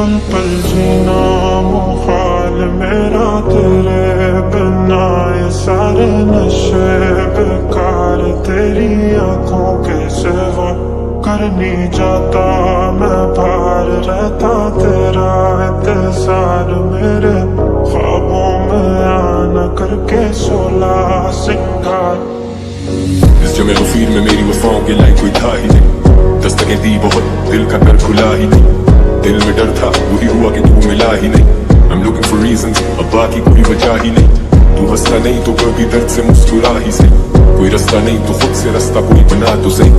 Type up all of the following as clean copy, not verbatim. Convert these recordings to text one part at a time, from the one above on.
पल पल जीना मुहाल मेरा तेरे बिना, ये सारे नशे बेकार तेरी आंखों के सिवा। करनी जाता मैं बाहर रहता तेरा इंतजार, मेरे ख्वाबों में आना करके 16 सिंगार। इस जमे गफीर में मेरी वफाओं के लायक कोई था ही नहीं, दस्तकें दी बहुत दिल का कर खुला ही नहीं। दिल में डर था वही हुआ कि तू मिला ही नहीं। I'm looking for reasons, अब बाकी कोई वजह ही नहीं। तू हंसता नहीं तो कभी दर्द से मुस्कुरा ही सही, कोई रास्ता नहीं तो खुद से रास्ता कोई बना तो सही।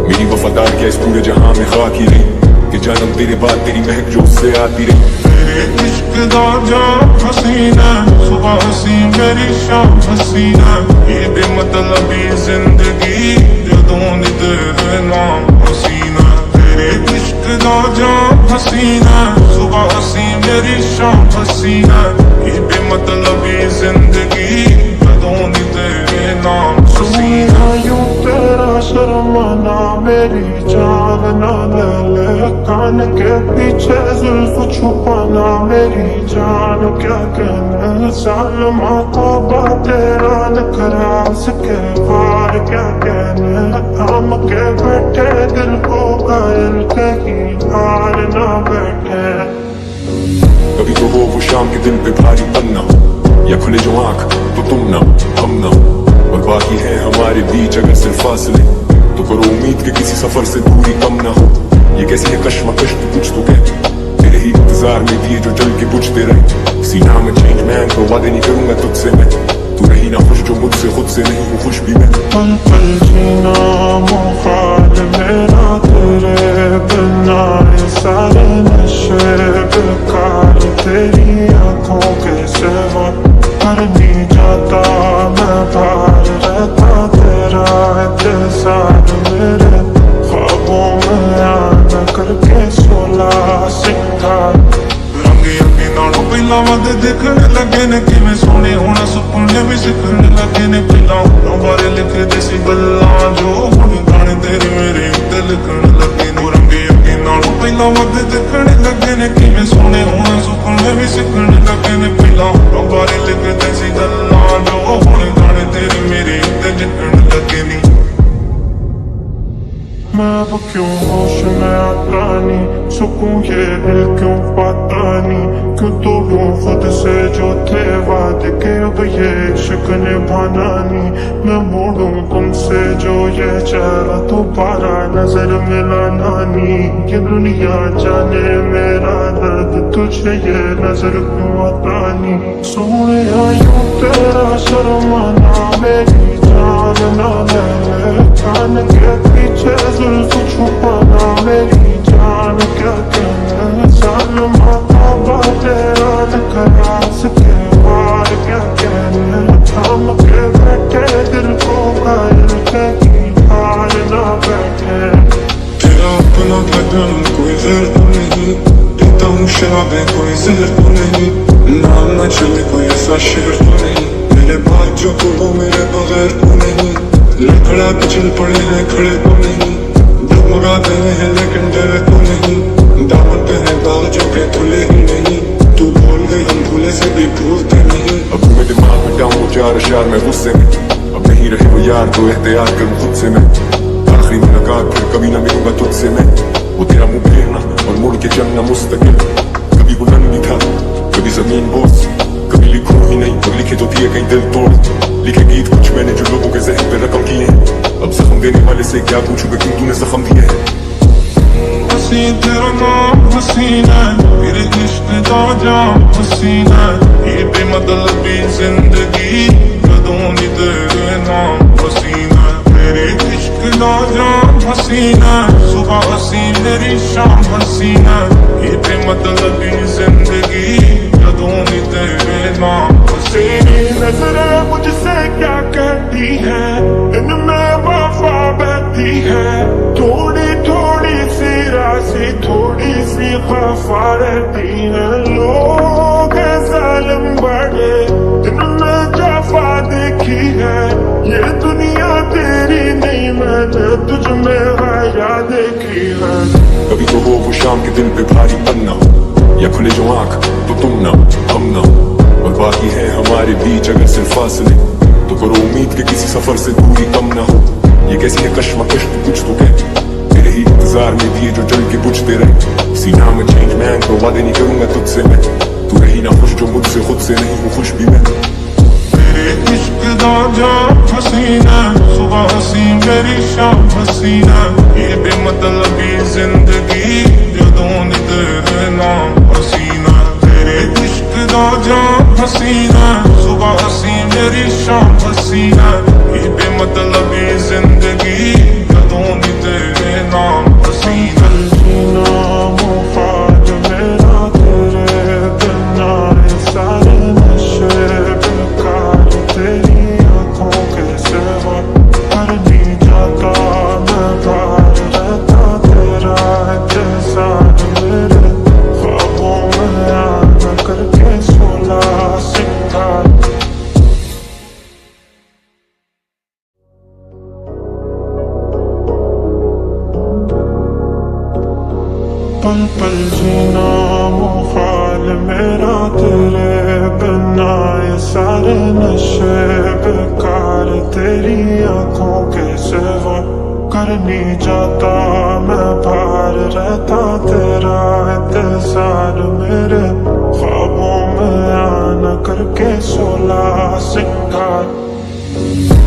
मेरी वफादार क्या इस पूरे जहां में खाक ही रही, कि जानम तेरे बाद तेरी महक जो उससे आती रही। मेरे इश्क दा जाम हसीना, सुबह हसी मेरी शाम हसीना, ये बेमतलबी जिंदगी जदों दी तेरे नाम हसीना। मेरे इश्क दा जाम हसीना, सुबह हसी मेरी शाम हसीना, ये बेमतलबी जिंदगी जदों दी तेरे नाम हसीना। यूं तेरा शर्माना मेरी जान ना ले ले, कान के पीछे जुल्फ छुपाना मेरी जान क्या कहने। सालमा को तेरा नखरास के बार क्या कहने, थाम के बैठे दिल को घायल कहीं हार ना बैठे। कभी तो वो शाम के दिल पे भारी पन्ना, या खुले जो आंख तो तुम ना हम ना, और बाकी है हमारे बीच अगर सिर्फ फासले, तो करो उम्मीद कि किसी सफर से दूरी कम ना हो। ये कैसी है कश्मकश तू कुछ तो कह, तेरे ही इंतजार में दिए जो जल के बुझते रहे। सीना में चेंज मैन तो वादे नहीं करूंगा तुझसे मैं, तू रही ना खुश जो मुझसे खुद से नहीं हूँ खुश भी मैं। पल पल जीना मुहाल मेरा तेरे बिना, ये सारे नशे बेकार तेरी आंखों के सिवा। करनी जाता मैं बाहर रहता तेरा इंतजार, मेरे ख्वाबों में आना करके 16 सिंगार। रंगी अंगी नालों पहला वध देखने लगे ने, किवें सोने होना सुपने भी सिखने लगे ने। पहला उन्हां बारे लिखदे सी गल्लां जो हुण गाने तेरे मेरे उत्ते लिखण लगे ने। रंगी अंगी नालों पहला वध देखने लगे ने, किवें सोने होना सुपने भी सिखने लगे ने। पहला उन्हां बारे लिखदे सी गल्लां जो हुण गाने तेरे मेरे उत्ते लिखण लगे ने। मैं अब क्यों होश में आता नहीं, सुकून ये दिल क्यों पाता नहीं। क्यों तोड़ूं खुद से जो थे वादे के, अब ये इश्क निभाना नहीं। मैं मोड़ूं तुमसे जो ये चेहरा दोबारा नजर मिलाना नहीं। ये दुनिया जाने मेरा दर्द तुझे ये नजर क्यों आता नहीं। सोने यूं तेरा शर्माना मेरी जान ना ले, कान के पीछे जुल्फ छुपाना मेरी जान क्या कहने। सालमा को तेरा नखरास के बार क्या कहने, थाम के बैठे दिल को घायल कहीं हार ना बैठे। तेरा अपना बदन कोई जर तो नहीं, पीता हूँ शराबें कोई जहर तो नहीं। नाम न चले कोई ऐसा शेर तो नहीं, मेरे बात जो बोलो मेरे बगैर तो नहीं। लड़खड़ा के चल पड़े हैं खड़े तो नहीं, डगमगाते हैं लेकिन डरे तो नहीं। दामन पे है दाग जो के खुले ही नहीं, तू भूल गई हम भूले से भी भूलते नहीं। अब मेरे दिमाग में डाऊं चार अशार में गुस्से में, अब नहीं रहे वो यार तो एहतियात करूं खुद से मैं। आखिरी मुलाकात फिर कभी ना मिलूंगा तुझसे मैं, वो तेरा मुंह फेरना और मुड़ के चलना मुस्तकिल। कभी बुलंद भी था कभी जमीन बोझ, कभी लिखूं ही नहीं और लिखे तो दिए कहीं दिल तोड़। लिखे गीत कुछ मैंने जो लोगों के जहन पे रकम किए हैं, अब जख्म देने वाले से क्या पूछूंगा क्यों तूने जख्म दिए हैं। हसी तेरा नाम हसीना, मेरे इश्क दा जाम हसीना, ये बेमतलबी जिंदगी जदों दी तेरे नाम हसीना। मेरे इश्क दा जाम हसीना, सुबह हसी मेरी शाम हसीना, ये बेमतलबी जिंदगी जदों दी तेरे नाम हसीना। नजरें मुझसे क्या कहती है, इनमें वफा बहती है। थोड़ी थोड़ी सी राशि थोड़ी सी खफा रहती है। लोग जालिम बड़े इनमें जफा देखी है। ये दुनिया तेरी नहीं मैंने तुझ में हया देखी है। कभी तो वो शाम के दिल पे भारी पन्ना, खुले जो आंख तो तुम ना हम ना और बाकी है हमारे बीच अगर सिर्फ फासले, तो करो उम्मीद कि किसी सफर से दूरी कम ना हो। ये कैसी है कश्मकश तू कुछ तो कह, तेरे ही इंतजार में दिए जो जल के बुझते रहे। सीना में चेंज मैन तो वादे नहीं करूंगा तुझसे मैं, तू रही ना खुश जो मुझसे खुद से नहीं हूँ खुश भी मैं। तेरे इश्क दा जाम हसीना, सुबह हसी मेरी शाम हसीना, ये बेमतलबी जिंदगी जदों नी तेरे नाम हसीना। तेरे इश्क दा जाम हसीना, सुबह हसी मेरी शाम हसीना, ये बेमतलबी जिंदगी जदों नी तेरे नाम हसीना। जीना मुखाल मेरा तेरे बिना, ये सारे नशे बेकार तेरी आंखों के सिवा। कर नहीं जाता मैं बाहर रहता तेरा इंतजार, मेरे ख्वाबों में आना करके 16 सिंगार। पल पल जीना मुखाल मेरा तेरे बिना, ये सारे नशे बेकार तेरी आंखों के सिवा। कर नहीं जाता मैं बाहर रहता तेरा इंतजार, मेरे ख्वाबों में आना करके 16 सिंगार।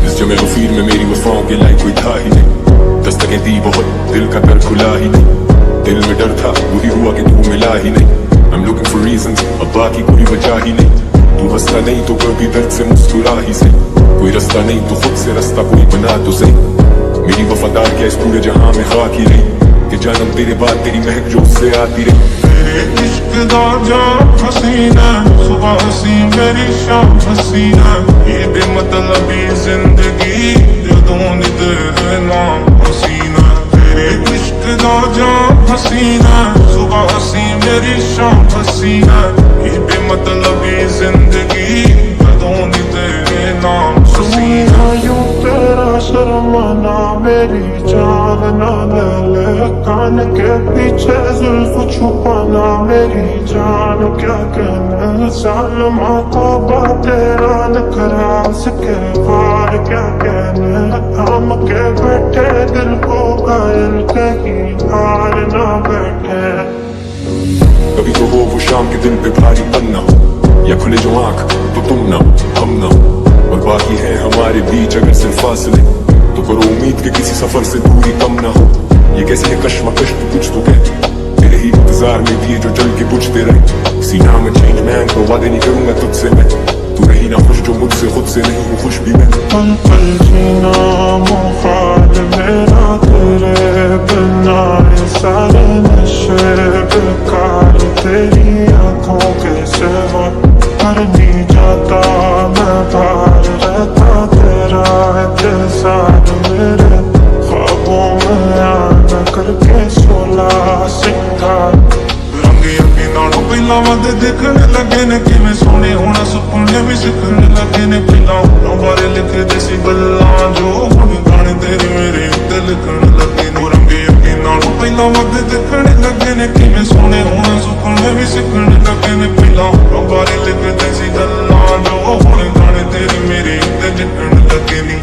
इस जमे गफीर में मेरी वफाओं के लायक कोई था ही नहीं, दस्तकें दी बहुत दिल का दर खुला ही नहीं। दिल में डर था वही हुआ कि तू मिला ही नहीं। I'm looking for reasons, अब बाकी कोई वजह ही नहीं। तू हंसता नहीं तो कभी दर्द से मुस्कुरा ही सही, कोई रास्ता नहीं तो खुद से रास्ता कोई बना तो सही। मेरी वफादार क्या इस पूरे जहां में खाक ही रही, कि जानम तेरे बाद तेरी महक जो उससे आती रही। तेरे इश्क दा जाम हसीना, सुबह हसी मेरी शाम हसीना, ये बेमतलबी जिंदगी जदों नी तेरे नाम हसीना। तेरे इश्क दा जाम हसीना, सुबह हसी मेरी शाम हसीना, ये बेमतलबी जिंदगी जदों नी तेरे नाम हसीना। यूं तेरा शर्माना मेरी जान ना ले, कान के पीछे जुल्फ छुपाना मेरी जान क्या कहना। सालमा को तेरा नखरा सके बार क्या कहना, थाम के बैठे दिल को घायल कहीं हार ना बैठे। कभी तो हो वो शाम के दिल पे भारी पन्ना हो, या खुले जो आंख तो तुम ना हम ना और बाकी है हमारे बीच अगर सिर्फ फासले, तो करो उम्मीद कि किसी सफर से दूरी कम ना हो। ये कैसी है कश्मकश तू कुछ तो कह, तेरे ही इंतजार में दिए जो जल के बुझते रहे। सीना में चेंज मैन तो वादे नहीं करूंगा तुझसे मैं, तू रही ना खुश जो मुझसे खुद से नहीं हूँ खुश भी मैं। पल पल जीना मुखाल मेरा तेरे बिना, ये सारे नशे बेकार तेरी आंखों के सिवा। कर नहीं जाता मैं बाहर रहता तेरा इंतजार, मेरे ख्वाबों में आना करके 16 सिंगार। रंगे अगे नालों पहला वध दिखने लगे ने, किवें सोने होना सुपने भी सिखने लगे ने। पहला होना बारे लिखदे सी गल्लां जो हुण गाने तेरे मेरे उत्ते लिखण लगे ने। रंगे अगे नालों पहला वध दिखने लगे ने, किवें सोने होना सुपने भी सिखने लगे ने। पहला होना बारे लिखदे सी गल्लां जो हुण गाने तेरे मेरे उत्ते लिखण लगे ने।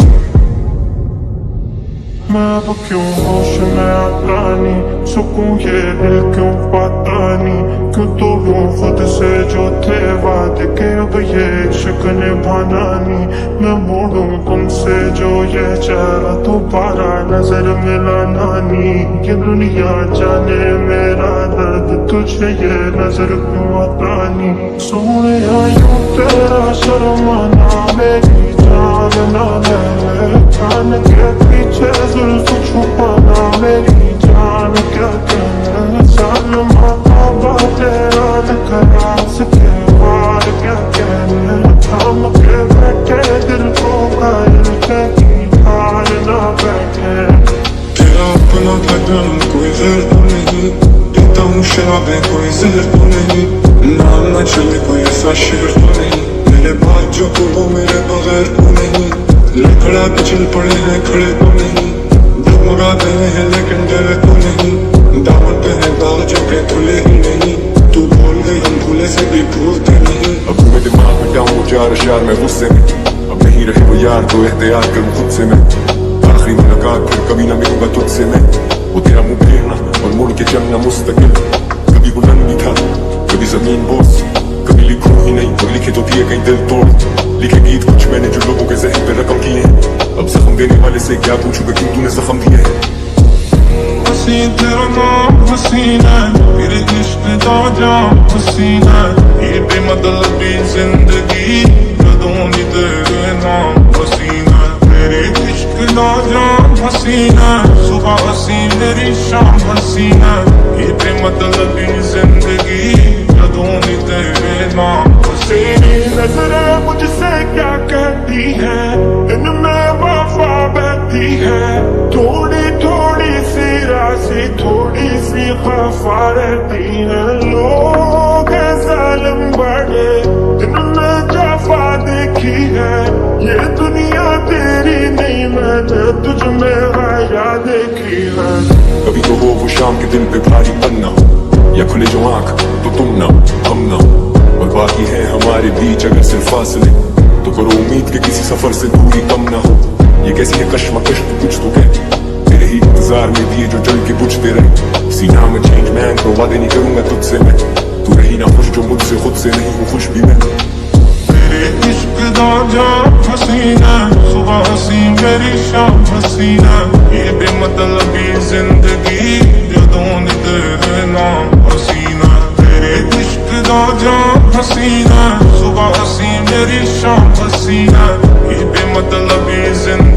मैं अब क्यों होश में आता नहीं, सुकून ये दिल क्यों पाता नहीं। क्यों तोड़ूं खुद से जो थे वादे के, अब ये इश्क निभाना नहीं। मैं मोड़ूं तुमसे जो ये चेहरा दोबारा नजर मिलाना नहीं। ये दुनिया जाने मेरा दर्द तुझे ये नजर क्यों आता नहीं। सोने यूं तेरा शर्माना मेरी जान ना ले, कान के पीछे जुल्फ छुपाना मेरी जान क्या कहना। सालमा को तेरा नखरा सके बार क्या कहना, थाम के बैठे दिल को घायल कहीं हार ना बैठे। तेरा अपना था जान कोई जहर तो नहीं, देता हूँ शराबें कोई जहर तो नहीं। नाम न चले कोई ऐसा शेर तो नहीं, मेरे बाद जो तो वो मेरे बगैर तो नहीं। लड़खड़ा के चल पड़े हैं खड़े तो नहीं, डगमगाते हैं लेकिन डरे तो नहीं। दावत है बाग जो के खुले ही नहीं, तू बोल गई चार अशार में गुस्से में, अब नहीं रहे वो यार तो एहतियात करूं खुद से मैं। आखिरी मुलाकात फिर कभी ना मिलूंगा तुझसे मैं, वो तेरा मुंह फेरना और मुड़ के चलना मुस्तकिल। कभी बुलंद भी था कभी जमीन बोस, कभी लिखूं ही नहीं और लिखे तो दिए कहीं दिल तोड़। लिखे गीत कुछ मैंने जो लोगों के जहन पे रकम किए हैं, अब जख्म देने वाले से क्या पूछूंगा क्यों तूने जख्म दिए हैं। हसी तेरा नाम हसीना, तेरे इश्क दा जाम हसीना, ये बेमतलबी जिंदगी कदों दी तेरे नाम हसीना। मेरे इश्क दा जाम हसीना, सुबह हसी मेरी शाम हसीना, ये बेमतलबी जिंदगी कदों दी तेरे नाम हसीना। नजरें मुझसे क्या कहती है, इनमें वफा बहती है, थोड़ी थोड़ी सी राशि थोड़ी सी खफा रहती है। लोग हैं जालिम बड़े जिनमें जफा देखी है, ये दुनिया तेरी नहीं मैंने तुझ में हया देखी है। कभी तो हो वो शाम के दिल पे भारी पन्ना हो, या खुले जो आंख तो तुम ना हम ना हो, और बाकी है हमारे बीच अगर सिर्फ फासले, तो करो उम्मीद कि किसी सफर से दूरी कम ना हो। ये कैसी है कश्मकश तो कुछ तो कह, तेरे ही इंतजार में दिए जो जल के बुझते रहे। सीना में चेंज मैन तो वादे नहीं करूंगा तुझसे मैं, तू रही ना खुश जो मुझसे खुद से नहीं हूँ खुश भी मैं। तेरे इश्क दा जाम हसीना, सुबह हसी मेरी शाम हसीना, ये बेमतलबी जिंदगी जदों दी तेरे नाम हसीना। तेरे इश्क दा जाम हसीना, सुबह हसी मेरी शाम हसीना, ये बेमतलबी जिंदगी